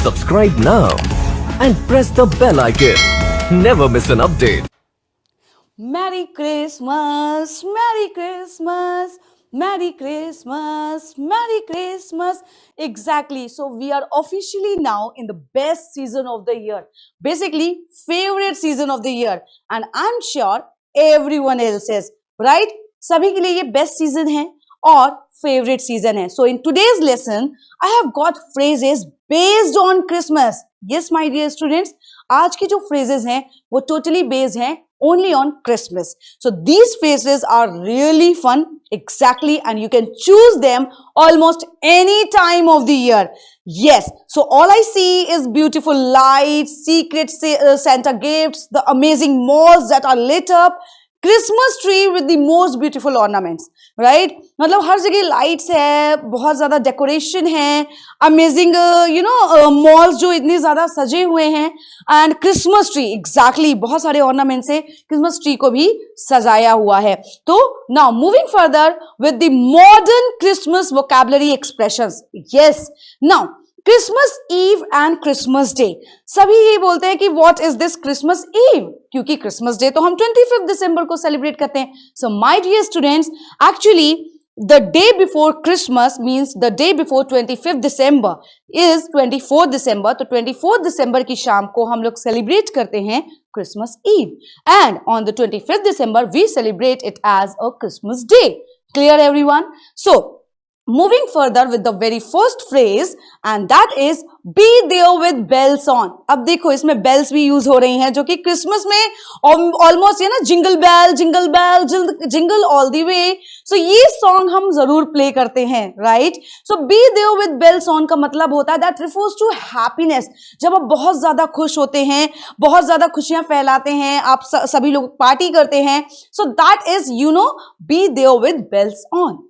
Subscribe now and press the bell icon. Never miss an update. Merry Christmas, Merry Christmas, Merry Christmas, Merry Christmas. Exactly. So we are officially now in the best season of the year. Basically, favorite season of the year. And I'm sure everyone else is, right? सभी के लिए ये best season है और favorite season है. So in today's lesson, I have got phrases based on Christmas. Yes, my dear students, आज की जो phrases हैं वो totally based हैं only on Christmas. So these phrases are really fun, exactly, and you can choose them almost any time of the year. Yes, so all I see is beautiful lights, secret Santa gifts, the amazing malls that are lit up, Christmas tree with the most beautiful ornaments, right? मतलब हर जगह lights है, बहुत ज़्यादा decoration है, amazing malls जो इतनी ज़्यादा सजे हुए हैं, and Christmas tree, exactly, बहुत सारे ornaments से Christmas tree को भी सजाया हुआ है. तो now moving further with the modern Christmas vocabulary expressions. Yes, now Christmas Eve and Christmas Day. सभी ये बोलते हैं कि what is this Christmas Eve, क्योंकि क्रिसमस डे तो हम 25 दिसंबर को सेलिब्रेट करते हैं. So my dear students, actually the day before Christmas means the day before 25 December is 24 December. तो 24 दिसंबर की शाम को हम लोग सेलिब्रेट करते हैं Christmas Eve, and on the 25 December we celebrate it as a Christmas Day. Clear everyone? So moving further with the very first phrase, and that is be there with bells on. अब देखो इसमें bells भी use हो रही हैं जो कि Christmas में ऑलमोस्ट ये ना jingle bell jingle bell jingle all the way. So ये सॉन्ग हम जरूर प्ले करते हैं, right? So be there with bells on का मतलब होता है दैट रिफर्स टू हैप्पीनेस. जब आप बहुत ज्यादा खुश होते हैं, बहुत ज्यादा खुशियां फैलाते हैं, आप सभी लोग पार्टी करते हैं. So that is be there with bells on.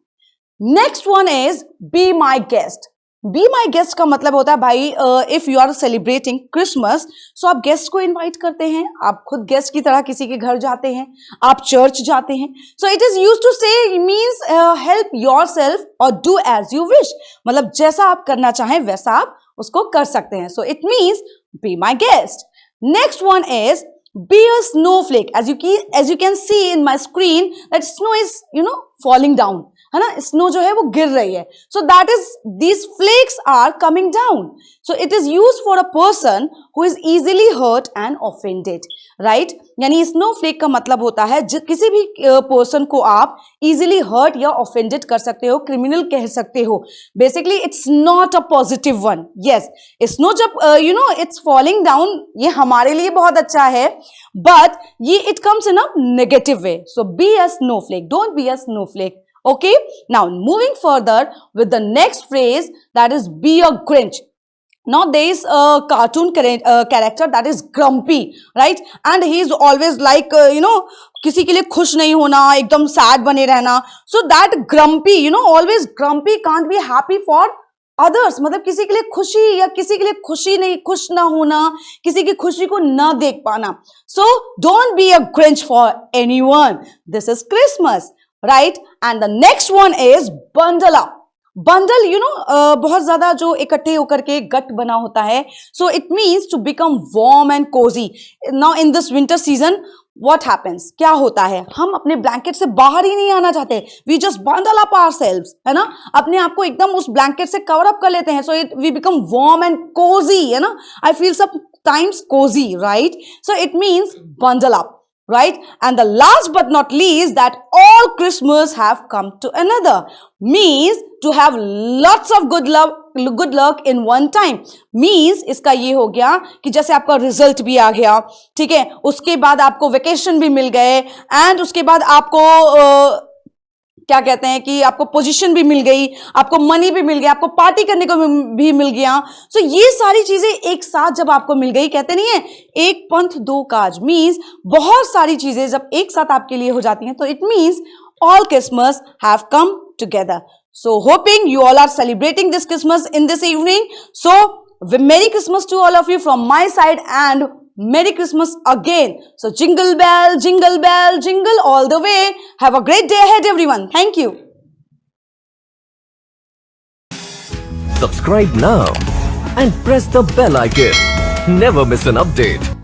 Next one is be my guest. Be my guest का मतलब होता है भाई if you are celebrating Christmas, so आप गेस्ट को इनवाइट करते हैं, आप खुद गेस्ट की तरह किसी के घर जाते हैं, आप चर्च जाते हैं. So it is use to say means help yourself or do as you wish. मतलब जैसा आप करना चाहें वैसा आप उसको कर सकते हैं. So it means B my guest. Next one is be a snowflake. As you can see in my screen that snow is falling down, है ना? स्नो जो है वो गिर रही है. So that is these flakes are coming down. So it is used for a person who is easily hurt and offended, right? यानी snowflake का मतलब होता है किसी भी पर्सन को आप easily hurt या offended कर सकते हो, क्रिमिनल कह सकते हो. Basically it's not a positive one. Yes, snow जब it's falling down, ये हमारे लिए बहुत अच्छा है, but ये it comes in a negative way. So be a snowflake. Don't be a snowflake. Okay, now moving further with the next phrase, that is be a Grinch. Now there is a cartoon character that is grumpy, right? And he is always like किसी के लिए खुश नहीं होना, एकदम sad बने रहना. So that grumpy, always grumpy, can't be happy for others. मतलब किसी के लिए खुशी या किसी के लिए खुश ना होना, किसी की खुशी को ना देख पाना. So don't be a Grinch for anyone. This is Christmas, right? And the next one is bundle up. Bundle, बहुत ज्यादा जो इकट्ठे होकर के गट बना होता है. So it means to become warm and cozy. Now in this winter season, what happens? क्या होता है? हम अपने ब्लैंकेट से बाहर ही नहीं आना चाहते. We just bundle up ourselves, है ना? अपने आप को एकदम उस ब्लैंकेट से कवर अप कर लेते हैं. So we become warm and cozy, है ना? I feel sometimes cozy, right? So it means bundle up. Right? And the last but not least, that all Christmas have come to another, means to have lots of good luck in one time. Means इसका ये हो गया कि जैसे आपका result भी आ गया, ठीक है, उसके बाद आपको वेकेशन भी मिल गए, एंड उसके बाद आपको क्या कहते हैं कि आपको पोजीशन भी मिल गई, आपको मनी भी मिल गया, आपको पार्टी करने को भी मिल गया. सो ये सारी चीजें एक साथ जब आपको मिल गई, कहते नहीं है एक पंथ दो काज, मीन्स बहुत सारी चीजें जब एक साथ आपके लिए हो जाती हैं, तो it means all Christmas have come together. So hoping you all are celebrating this Christmas in this evening. So merry Christmas to all of you from my side, and Merry Christmas again. So jingle bell, jingle all the way. Have a great day ahead, everyone. Thank you. Subscribe now and press the bell icon. Never miss an update.